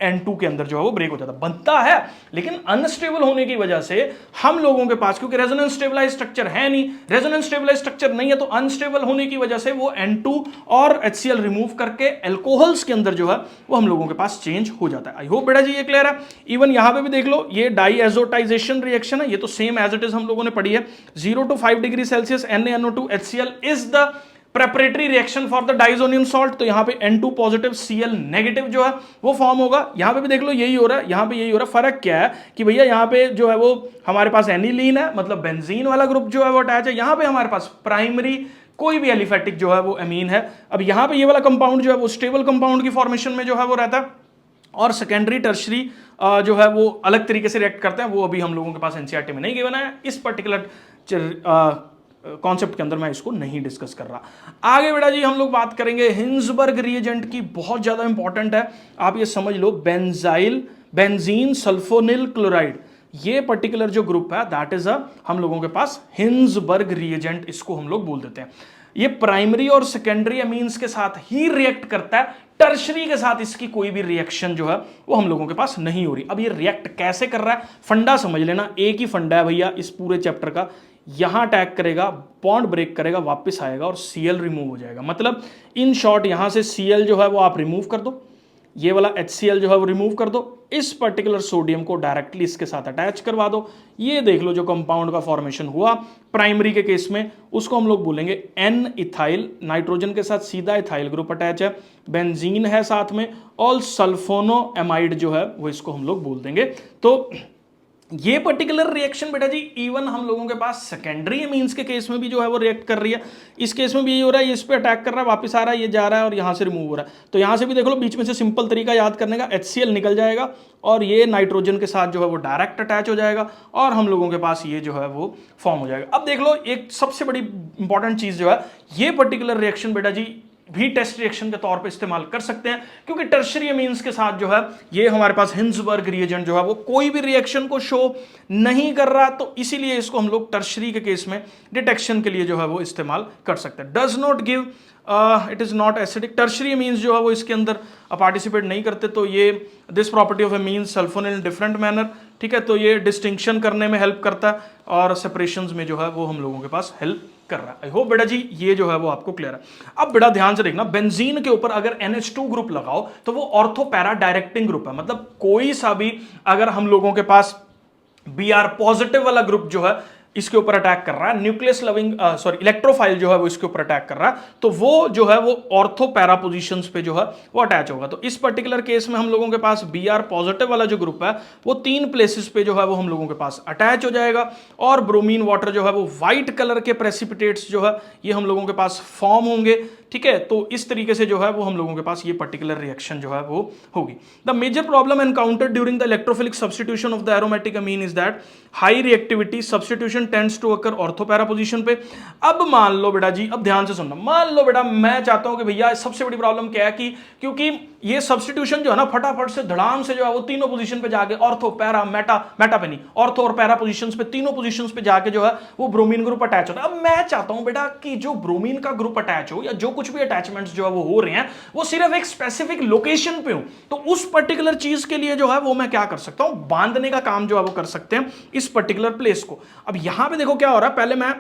N2 के अंदर जो है वो ब्रेक हो जाता है, बनता है, लेकिन अनस्टेबल होने की वजह से हम लोगों के पास, क्योंकि रेजोनेंस स्टेबलाइज स्ट्रक्चर है नहीं, रेजोनेंस स्टेबलाइज स्ट्रक्चर नहीं है, तो अनस्टेबल होने की वजह से वो N2 और HCl रिमूव करके अल्कोहल्स के अंदर जो है वो हम लोगों के पास चेंज हो जाता है। आई होप बेटा जी ये क्लियर है। इवन यहां पे भी देख लो, ये डाइएजोटाइजेशन रिएक्शन है, ये तो सेम एज इट इज हम लोगों ने पढ़ी है। 0 to 5 degree Celsius NaNO2 HCl is the preparatory reaction for the diazonium salt. तो यहां पे N2 पॉजिटिव Cl नेगेटिव जो है वो फॉर्म होगा। यहां पे भी देख लो यही हो रहा है, यहां पे यही हो रहा है। फर्क क्या है कि भैया यहां पे जो है वो हमारे पास एनिलीन है, मतलब बेंजीन वाला ग्रुप जो है वो अटैच है। यहां पे हमारे पास प्राइमरी कोई भी एलिफेटिक जो है वो अमीन है। अब यहां पे ये वाला कंपाउंड जो है वो स्टेबल कंपाउंड की फॉर्मेशन में जो है वो रहता है, और सेकेंडरी टर्शरी जो है वो अलग तरीके से रिएक्ट करते हैं। वो अभी हम लोगों के पास एनसीईआरटी में नहीं गिवन है, इस पर्टिकुलर कॉन्सेप्ट के अंदर मैं इसको नहीं डिस्कस कर रहा। आगे बेटा जी हम लोग बात करेंगे हिंसबर्ग रिएजेंट की, बहुत ज्यादा इंपॉर्टेंट है, आप ये समझ लो। बेंजीन सल्फोनिल क्लोराइड, ये पर्टिकुलर जो ग्रुप है दैट इज हम लोगों के पास हिंसबर्ग रिएजेंट, इसको हम लोग बोल देते हैं। ये प्राइमरी और सेकेंडरी अमीन्स के साथ ही रिएक्ट करता है, टर्शरी के साथ इसकी कोई भी रिएक्शन जो है वो हम लोगों के पास नहीं हो रही। अब ये रिएक्ट कैसे कर रहा है, फंडा समझ लेना, एक ही फंडा है भैया इस पूरे चैप्टर का। यहां अटैक करेगा, बॉन्ड ब्रेक करेगा, वापस आएगा और Cl रिमूव हो जाएगा। मतलब इन शॉर्ट यहां से Cl जो है वो आप रिमूव कर दो, ये वाला HCl जो है वो रिमूव कर दो, इस पर्टिकुलर सोडियम को डायरेक्टली इसके साथ अटैच करवा दो। ये देख लो जो कंपाउंड का फॉर्मेशन हुआ प्राइमरी के केस में, उसको हम लोग बोलेंगे N इथाइल, नाइट्रोजन के साथ सीधा इथाइल ग्रुप अटैच है, बेंजीन है साथ में, और सल्फोनो एमाइड जो है वो इसको हम लोग बोल देंगे। तो ये पर्टिकुलर रिएक्शन बेटा जी इवन हम लोगों के पास सेकेंडरी अमीन्स के केस में भी जो है वो रिएक्ट कर रही है। इस केस में भी यही हो रहा है, ये इस पे अटैक कर रहा है, वापस आ रहा है, ये जा रहा है और यहां से रिमूव हो रहा है। तो यहां से भी देख लो, बीच में से सिंपल तरीका याद करने का, HCl निकल जाएगा और ये नाइट्रोजन के साथ जो है वो डायरेक्ट अटैच हो जाएगा और हम लोगों के पास ये जो है वो फॉर्म हो जाएगा। अब देख लो एक सबसे बड़ी इंपॉर्टेंट चीज जो है, ये पर्टिकुलर रिएक्शन बेटा जी भी टेस्ट रिएक्शन के तौर पे इस्तेमाल कर सकते हैं, क्योंकि टर्शरी अमीन्स के साथ जो है ये हमारे पास हिंसबर्ग रिएजेंट जो है वो कोई भी रिएक्शन को शो नहीं कर रहा, तो इसीलिए इसको हम लोग टर्शरी के केस में डिटेक्शन के लिए जो है वो इस्तेमाल कर सकते हैं। Does not give, it is not acidic, tertiary amines जो है वो इसके अंदर पार्टिसिपेट नहीं करते। तो ये this property of amines sulphonyl in different manner, ठीक है, तो ये डिस्टिंक्शन करने में हेल्प करता है और सेपरेशंस में जो है वो हम लोगों के पास हेल्प कर रहा है। आई होप बेटा जी ये जो है वो आपको क्लियर है। अब बेटा ध्यान से देखना, बेंजीन के ऊपर अगर NH2 ग्रुप लगाओ तो वो ऑर्थो पैरा डायरेक्टिंग ग्रुप है, मतलब कोई सा भी अगर हम लोगों के पास Br पॉजिटिव वाला ग्रुप जो है इसके ऊपर अटैक कर रहा है, न्यूक्लियस लविंग इलेक्ट्रोफाइल जो है वो इसके ऊपर अटैक कर रहा है, तो वो जो है वो ऑर्थो पैरा पोजीशंस पे जो है वो अटैच होगा। तो इस पर्टिकुलर केस में हम लोगों के पास Br पॉजिटिव वाला जो ग्रुप है वो 3 प्लेसेस पे जो है वो हम लोगों के पास अटैच हो जाएगा, और ब्रोमीन वाटर जो है वो व्हाइट कलर के प्रेसिपिटेट्स जो है ये हम लोगों के पास फॉर्म होंगे, ठीक है। तो इस तरीके से जो है वो हम लोगों के पास ये पर्टिकुलर रिएक्शन जो है वो होगी। The major problem encountered during the electrophilic substitution of the aromatic amine is that high reactivity substitution tends to occur ortho para position पे। अब मान लो बेटा जी, अब ध्यान से सुनना, मान लो बेटा मैं चाहता हूं कि भैया सबसे बड़ी प्रॉब्लम क्या है कि क्योंकि ये सब्स्टिट्यूशन जो है ना फटाफट से धड़ाम से जो है वो तीनों पोजीशन पे जाके ऑर्थो पैरा मेटा पे नहीं, ऑर्थो और पैरा पोजीशंस पे, तीनों पोजीशंस पे जाके जो है वो ब्रोमीन ग्रुप अटैच होता है। अब मैं चाहता हूं बेटा कि जो ब्रोमीन का ग्रुप अटैच हो या जो कुछ भी अटैचमेंट्स जो है वो हो रहे हैं वो सिर्फ एक स्पेसिफिक लोकेशन पे हो, तो उस पर्टिकुलर चीज के लिए जो है वो मैं क्या कर सकता हूं, बांधने का काम जो है वो कर सकते हैं इस पर्टिकुलर प्लेस को। अब यहां पे देखो क्या हो रहा है, पहले मैं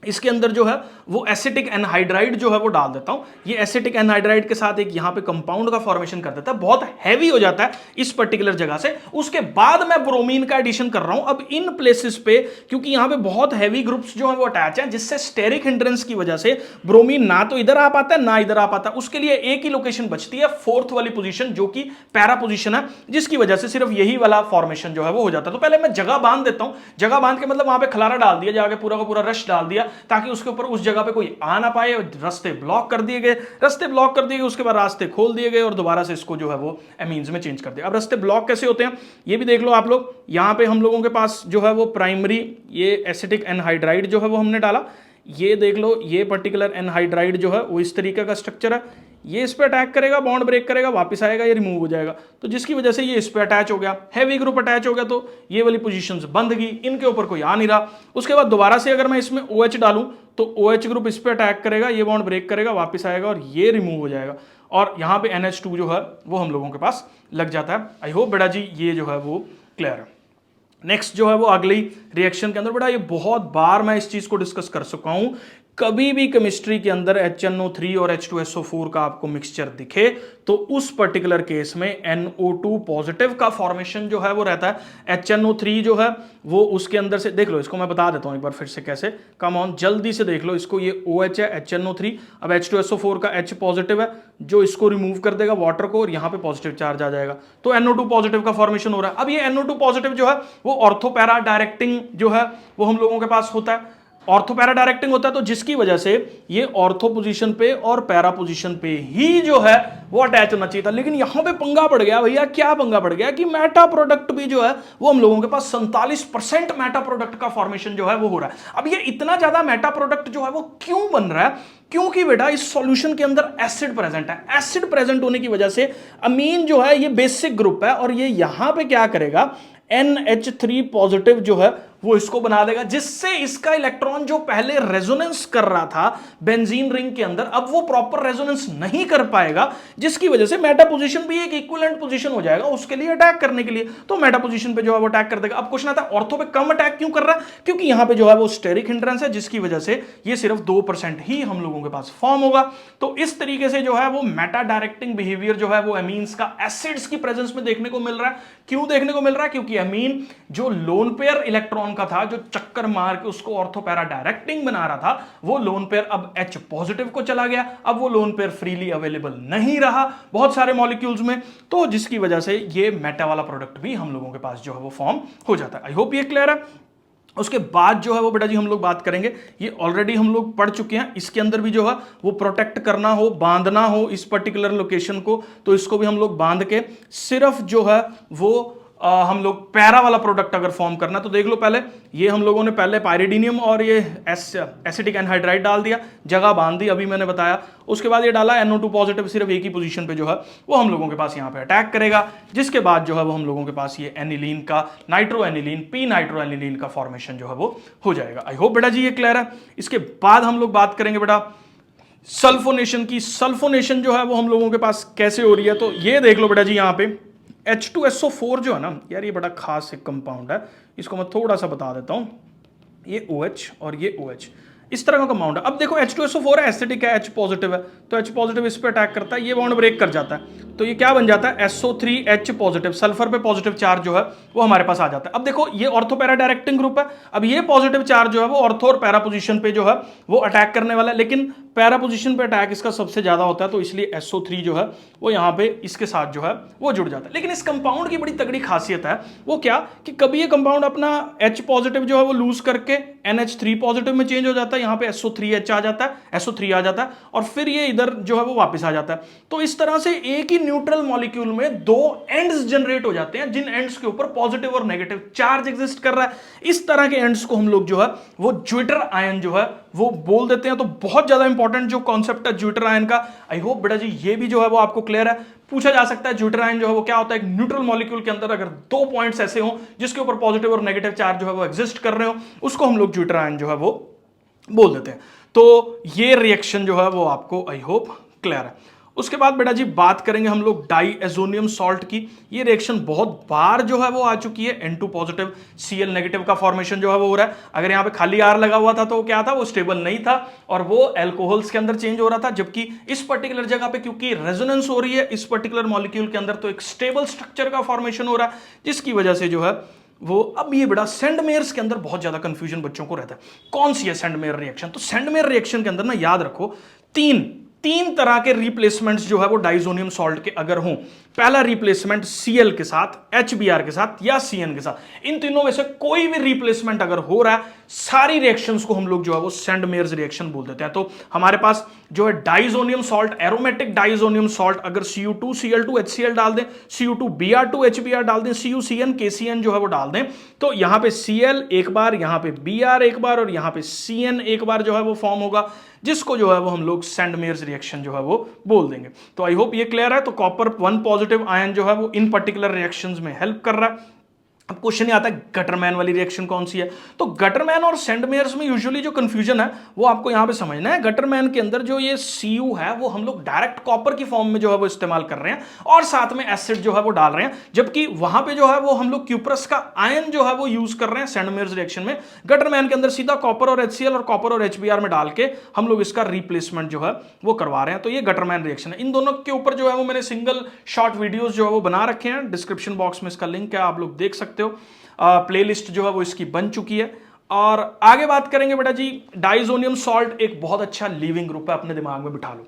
इसके अंदर जो है वो एसिटिक एनहाइड्राइड जो है वो डाल देता हूं। ये एसिटिक एनहाइड्राइड के साथ एक यहां पे कंपाउंड का फॉर्मेशन कर देता है, बहुत हैवी हो जाता है इस पर्टिकुलर जगह से। उसके बाद मैं ब्रोमीन का एडिशन कर रहा हूं। अब इन प्लेसेस पे क्योंकि यहां पे बहुत हैवी ग्रुप्स जो है वो अटैच हैं, जिससे स्टेरिक हिंड्रेंस की वजह से ब्रोमीन ना तो इधर आ पाता है ना इधर आ पाता है। उसके लिए एक ही लोकेशन बचती है, फोर्थ वाली पोजीशन, जो कि पैरा पोजीशन है, जिसकी वजह से सिर्फ यही वाला फॉर्मेशन जो है वो हो जाता है। तो पहले मैं जगह बांध देता हूं, जगह बांध के मतलब वहां पे खलारा डाल दिया, जाके पूरा का पूरा रश डाल दिया, ताकि उसके ऊपर उस जगह पे कोई आ ना पाए, रास्ते ब्लॉक कर दिए गए, उसके बाद रास्ते खोल दिए गए और दोबारा से इसको जो है वो एमीन्स में चेंज कर दिया। अब रास्ते ब्लॉक कैसे होते हैं ये भी देख लो आप लोग। यहां पे हम लोगों के पास जो है वो प्राइमरी ये एसिटिक एनहाइड्राइड जो है वो हमने डाला, ये देख लो ये पर्टिकुलर एनहाइड्राइड जो है वो इस तरीके का स्ट्रक्चर है, ये इस पे अटैक करेगा, बॉन्ड ब्रेक करेगा, वापस आएगा, ये रिमूव हो जाएगा, तो जिसकी वजह से ये इस पे अटैच हो गया, हैवी ग्रुप अटैच हो गया, तो ये वाली पोजीशंस बंद गई, इनके ऊपर कोई आ नहीं रहा। उसके बाद दोबारा से अगर मैं इसमें OH डालूं तो OH ग्रुप इस पे अटैक करेगा, ये बॉन्ड ब्रेक करेगा, वापस आएगा और ये रिमूव हो जाएगा, और यहां पे NH2 जो है वो हम लोगों के पास लग जाता है। आई होप बेटा जी ये जो है वो क्लियर है। नेक्स्ट जो है वो अगली रिएक्शन के अंदर, बेटा ये बहुत बार मैं इस चीज को डिस्कस कर चुका हूं, कभी भी केमिस्ट्री के अंदर HNO3 और H2SO4 का आपको मिक्सचर दिखे तो उस पर्टिकुलर केस में NO2 पॉजिटिव का फॉर्मेशन जो है वो रहता है। HNO3 जो है वो उसके अंदर से देख लो, इसको मैं बता देता हूं एक बार फिर से कैसे, कम ऑन जल्दी से देख लो इसको, ये OH है HNO3, अब H2SO4 का H पॉजिटिव है जो इसको रिमूव कर देगा वाटर को और यहां पे पॉजिटिव चार्ज आ जाएगा, तो NO2 पॉजिटिव का फॉर्मेशन हो रहा है। अब ये NO2 पॉजिटिव जो है वो ऑर्थो पैरा डायरेक्टिंग जो है वो हम लोगों के पास होता है, ऑर्थो पैरा डायरेक्टिंग होता है, तो जिसकी वजह से ये ऑर्थो पोजीशन पे और पैरा पोजीशन पे ही जो है वो अटैच होना चाहिए था। लेकिन यहां पे पंगा पड़ गया भैया, क्या पंगा पड़ गया कि मेटा प्रोडक्ट भी जो है वो हम लोगों के पास 47% मेटा प्रोडक्ट का फॉर्मेशन जो है वो हो रहा है। अब ये इतना ज्यादा मेटा प्रोडक्ट जो है वो क्यों बन रहा है, क्योंकि बेटा इस सॉल्यूशन के अंदर एसिड प्रेजेंट है, एसिड प्रेजेंट होने की वजह से अमीन जो है ये बेसिक ग्रुप है और ये यहां पे क्या करेगा, NH3 पॉजिटिव जो है वो इसको बना देगा, जिससे इसका इलेक्ट्रॉन जो पहले रेजोनेंस कर रहा था बेंजीन रिंग के अंदर, अब वो प्रॉपर रेजोनेंस नहीं कर पाएगा, जिसकी वजह से मेटा पोजीशन भी एक इक्विवेलेंट पोजीशन हो जाएगा उसके लिए अटैक करने के लिए, तो मेटा पोजीशन पे जो है वो अटैक कर देगा। अब क्वेश्चन आता है ऑर्थो पे कम अटैक क्यों कर रहा है, क्योंकि यहां पे जो है वो स्टेरिक हिंड्रेंस है, जिसकी वजह से ये सिर्फ 2% ही हम लोगों के पास फॉर्म होगा। तो इस तरीके से जो है वो मेटा डायरेक्टिंग बिहेवियर जो है वो एमीन्स का एसिड्स की प्रेजेंस में देखने को मिल रहा है। क्यों देखने को मिल रहा है, क्योंकि एमीन जो लोन पेयर इलेक्ट्रॉन का था, जो चक्कर मार के उसको ऑर्थो पैरा डायरेक्टिंग बना रहा था, वो लोन पेयर अब H पॉजिटिव को चला गया, अब वो लोन पेयर फ्रीली अवेलेबल नहीं रहा बहुत सारे मॉलिक्यूल्स में, तो जिसकी वजह से ये मेटा वाला प्रोडक्ट भी हम लोगों के पास जो है वो फॉर्म हो जाता है। आई होप ये क्लियर है। उसके बाद जो है वो बेटा जी हम लोग बात करेंगे, ये ऑलरेडी हम लोग पढ़ चुके हैं, इसके अंदर भी जो है वो प्रोटेक्ट करना हो, बांधना हो इस पर्टिकुलर लोकेशन को, तो इसको भी हम लोग बांध के सिर्फ जो है वो हम लोग पैरा वाला प्रोडक्ट अगर फॉर्म करना, तो देख लो पहले ये हम लोगों ने पहले पायरिडीनियम और ये एसिटिक एनहाइड्राइड डाल दिया, जगह बांध दी, अभी मैंने बताया। उसके बाद ये डाला NO2 पॉजिटिव, सिर्फ एक ही पोजीशन पे जो है वो हम लोगों के पास यहाँ पे अटैक करेगा, जिसके बाद जो है वो हम लोगों के पास ये एनिलीन का nitro aniline P nitro aniline का फॉर्मेशन जो है वो हो जाएगा। आई होप बेटा जी ये क्लियर है। इसके बाद हम लोग बात करेंगे बेटा सल्फोनेशन की। सल्फोनेशन जो है वो हम लोगों के पास कैसे हो रही है, तो ये देख लो बेटा जी यहाँ पे H2SO4 जो है ना यार, ये बड़ा खास एक कंपाउंड है, इसको मैं थोड़ा सा बता देता हूं, ये OH और ये OH इस तरह का कंपाउंड है। अब देखो H2SO4 है, एसिडिक है, H पॉजिटिव है, तो H पॉजिटिव इस पे अटैक करता है, ये बॉन्ड ब्रेक कर जाता है, तो ये क्या बन जाता है SO3H पॉजिटिव, सल्फर पे पॉजिटिव चार्ज जो है वो हमारे पास आ जाता है। अब देखो ये ऑर्थो पैरा डायरेक्टिंग ग्रुप है, अब ये पॉजिटिव चार्ज जो है वो ऑर्थो और पैरा पोजीशन पे जो है वो अटैक करने वाला है, लेकिन पैरा पोजीशन पे अटैक इसका सबसे ज्यादा होता है, तो इसलिए SO3 जो है वो यहाँ पे इसके साथ जो है वो जुड़ जाता है। लेकिन इस कंपाउंड की बड़ी तगड़ी खासियत है, वो क्या कि कभी ये कंपाउंड अपना H पॉजिटिव जो है वो लूज करके NH3 पॉजिटिव में चेंज हो जाता है, यहाँ पे SO3H आ जाता है, SO3 आ जाता है, और फिर ये इधर जो है वो वापस आ जाता है। तो इस तरह से एक ही न्यूट्रल मॉलिक्यूल में दो एंड्स जनरेट हो जाते हैं, जिन एंड्स के ऊपर पॉजिटिव और नेगेटिव चार्ज एग्जिस्ट कर रहा है। इस तरह के एंड्स को हम लोग जो है वो ज्विटर आयन जो है वो बोल देते हैं। तो बहुत ज्यादा इंपॉर्टेंट जो कॉन्सेप्ट है ज्विटर आयन का, आई होप बेटा जी ये भी जो है वो आपको क्लियर है। पूछा जा सकता है ज्विटर आयन जो है वो क्या होता है, एक न्यूट्रल मॉलिक्यूल के अंदर अगर दो पॉइंट्स ऐसे हो जिसके ऊपर पॉजिटिव और नेगेटिव चार्ज जो है वो एग्जिस्ट कर रहे हो, उसको हम लोग ज्विटर आयन जो है वो बोल देते हैं। तो ये रिएक्शन जो है वो आपको आई होप क्लियर है। उसके बाद बेटा जी बात करेंगे हम लोग डाईएजोनियम सॉल्ट की। ये रिएक्शन बहुत बार जो है वो आ चुकी है, N2 पॉजिटिव Cl नेगेटिव का फॉर्मेशन जो है वो हो रहा है। अगर यहाँ पे खाली R लगा हुआ था तो क्या था, वो स्टेबल नहीं था और वो अल्कोहल्स के अंदर चेंज हो रहा था, जबकि इस पर्टिकुलर जगह पे क्योंकि रेजोनेंस हो रही है इस पर्टिकुलर मॉलिक्यूल के अंदर, तो एक स्टेबल स्ट्रक्चर का फॉर्मेशन हो रहा है, जिसकी वजह से जो है वो अब ये बेटा सेंडमेयर्स के अंदर बहुत ज्यादा कंफ्यूजन बच्चों को रहता है, कौन सी है सेंडमेयर रिएक्शन। तो सेंडमेयर रिएक्शन के अंदर ना याद रखो तीन तरह के रिप्लेसमेंट्स जो है वो डाइजोनियम सॉल्ट के अगर हों। पहला रिप्लेसमेंट Cl के साथ, HBr के साथ या CN के साथ, इन तीनों में से कोई भी रिप्लेसमेंट अगर हो रहा है सारी रिएक्शंस को हम लोग जो है वो सेंड मेयर्स रिएक्शन बोल देते हैं। तो हमारे पास जो है diazonium salt, aromatic diazonium salt, अगर Cu2Cl2 HCl डाल दें, Cu2Br2 HBr डाल दें, CuCN KCN जो है वो डाल दें, तो यहां पे Cl एक बार, यहां पे Br एक बार और यहां पे Cn एक बार जो है वो फॉर्म होगा, जिसको जो है वो हम लोग सेंड मेयर्स रिएक्शन जो है वो बोल देंगे। तो आई होप ये क्लियर है। तो कॉपर 1 पॉजिटिव आयन जो है वो इन पर्टिकुलर रिएक्शंस में हेल्प कर रहा है। अब क्वेश्चन ये आता है गटरमैन वाली रिएक्शन कौन सी है। तो गटरमैन और सेंड मेयर्स में यूजुअली जो कंफ्यूजन है वो आपको यहां पे समझना है। गटरमैन के अंदर जो ये Cu है वो हम लोग डायरेक्ट कॉपर की फॉर्म में जो है वो इस्तेमाल कर रहे हैं और साथ में एसिड जो है वो डाल रहे हैं, जबकि वहां पे जो है वो हम लोग क्यूप्रस का आयन जो है वो यूज कर रहे हैं सेंड मेयर्स रिएक्शन में। गटरमैन के अंदर सीधा कॉपर और HCl और कॉपर और HBr में डाल के हम लोग इसका रिप्लेसमेंट जो है वो करवा रहे हैं। तो ये गटरमैन रिएक्शन है। इन दोनों के ऊपर जो है वो मैंने सिंगल शॉर्ट वीडियोस जो है वो बना रखे हैं, डिस्क्रिप्शन बॉक्स में इसका लिंक है, आप लोग देख सकते हो। प्लेलिस्ट जो है वो इसकी बन चुकी है। और आगे बात करेंगे बेटा जी, डाइजोनियम सॉल्ट एक बहुत अच्छा लीविंग ग्रुप है, अपने दिमाग में बिठा लो।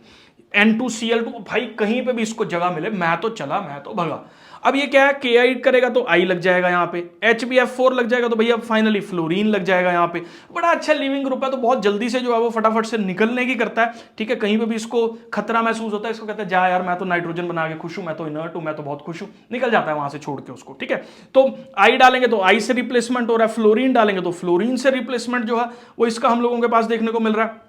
N2Cl2 भाई कहीं पे भी इसको जगह मिले मैं तो चला, मैं तो भगा। अब ये क्या है, Ki करेगा तो I लग जाएगा यहाँ पे, HbF4 लग जाएगा तो भैया फाइनली फ्लोरीन लग जाएगा यहाँ पे। बड़ा अच्छा लिविंग ग्रुप है, तो बहुत जल्दी से जो है वो फटाफट से निकलने की करता है। ठीक है, कहीं पे भी इसको खतरा महसूस होता है, इसको कहता है जा यार मैं तो नाइट्रोजन बना के खुश हूं, मैं तो इनर्ट हूं, मैं तो बहुत खुश हूं, निकल जाता है वहां से छोड़ के उसको। ठीक है, तो I डालेंगे तो I से रिप्लेसमेंट हो रहा है, फ्लोरीन डालेंगे तो फ्लोरीन से रिप्लेसमेंट जो है वो इसका हम लोगों के पास देखने को मिल रहा है।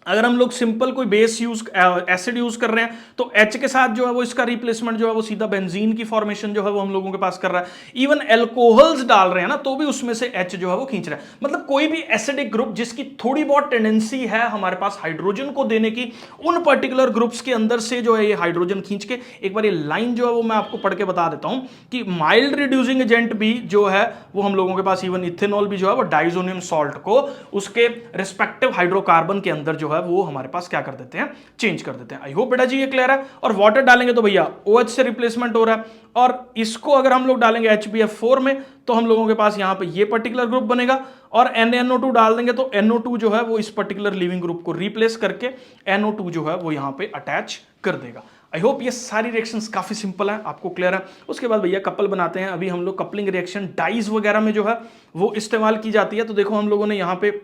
अगर हम लोग सिंपल कोई बेस यूज एसिड यूज कर रहे हैं तो H के साथ जो है वो इसका रिप्लेसमेंट जो है वो सीधा बेंजीन की फॉर्मेशन जो है वो हम लोगों के पास कर रहा है। इवन एल्कोहल्स डाल रहे हैं ना तो भी उसमें से H जो है वो खींच रहा है। मतलब कोई भी एसिडिक ग्रुप जिसकी थोड़ी बहुत टेंडेंसी है हमारे पास हाइड्रोजन को देने की, उन पर्टिकुलर ग्रुप्स के अंदर से जो है ये हाइड्रोजन खींच के, एक बार ये लाइन जो है वो मैं आपको पढ़ के बता देता हूं कि माइल्ड रिड्यूसिंग एजेंट भी जो है वो हम लोगों के पास, इवन इथेनॉल भी जो है वो डाइजोनियम सॉल्ट को उसके रिस्पेक्टिव हाइड्रोकार्बन के अंदर जो है वो हमारे पास क्या कर देते हैं, चेंज कर देते हैं। आई होप बेटा जी ये क्लियर है। और वाटर डालेंगे तो भैया OH से रिप्लेसमेंट हो रहा है, और इसको अगर हम लोग डालेंगे HbF4 में तो हम लोगों के पास यहां पे ये पर्टिकुलर ग्रुप बनेगा, और NaNO2 डाल देंगे तो NO2 जो है वो इस पर्टिकुलर लिविंग ग्रुप को रिप्लेस करके NO2 जो है वो यहां पे अटैच कर देगा। आई होप ये सारी रिएक्शंस काफी सिंपल है, आपको क्लियर है। उसके बाद भैया कपल बनाते हैं। अभी हम लोग कपलिंग रिएक्शन डाइज वगैरह में जो है वो इस्तेमाल की जाती है। तो देखो हम लोगों ने यहां पे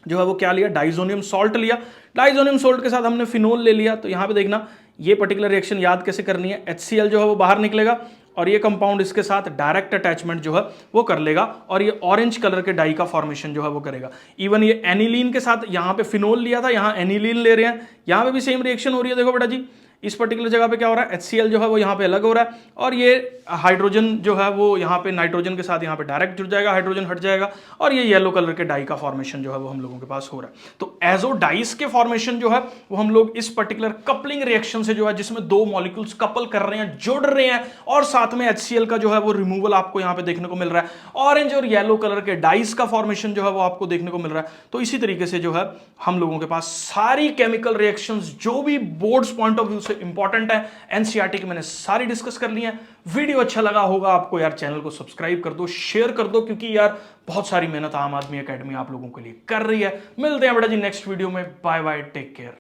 जो है वो क्या लिया, डाइजोनियम सॉल्ट लिया। डाइजोनियम सॉल्ट के साथ हमने फिनोल ले लिया। तो यहां पे देखना ये पर्टिकुलर रिएक्शन याद कैसे करनी है, HCl जो है वो बाहर निकलेगा और ये कंपाउंड इसके साथ डायरेक्ट अटैचमेंट जो है वो कर लेगा और ये ऑरेंज कलर के डाई का फॉर्मेशन जो है वो करेगा। इवन ये एनिलीन के साथ, यहां पे फिनोल लिया था, यहां एनिलीन ले रहे हैं, यहां पे भी सेम रिएक्शन हो रही है। देखो बेटा जी इस पर्टिकुलर जगह पे क्या हो रहा है, HCl जो है वो यहाँ पे अलग हो रहा है और ये हाइड्रोजन जो है वो यहाँ पे नाइट्रोजन के साथ यहाँ पे डायरेक्ट जुड़ जाएगा, हाइड्रोजन हट जाएगा और ये येलो कलर के डाई का फॉर्मेशन जो है वो हम लोगों के पास हो रहा है। तो एजो डाइस के फॉर्मेशन जो है वो हम लोग इस पर्टिकुलर कपलिंग रिएक्शन से जो है, जिसमें दो मॉलिक्यूल्स कपल कर रहे हैं, जुड़ रहे हैं और साथ में HCl का जो है वो रिमूवल आपको यहाँ पे देखने को मिल रहा है। ऑरेंज और येलो कलर के डाइस का फॉर्मेशन जो है वो आपको देखने को मिल रहा है। तो इसी तरीके से जो है हम लोगों के पास सारी केमिकल रिएक्शंस जो भी बोर्ड्स पॉइंट ऑफ व्यू से इंपॉर्टेंट है एनसीईआरटी की मैंने सारी डिस्कस कर ली है। वीडियो अच्छा लगा होगा आपको यार, चैनल को सब्सक्राइब कर दो, शेयर कर दो, क्योंकि यार बहुत सारी मेहनत आम आदमी एकेडमी आप लोगों के लिए कर रही है। मिलते हैं बेटा जी नेक्स्ट वीडियो में। Bye bye, take care.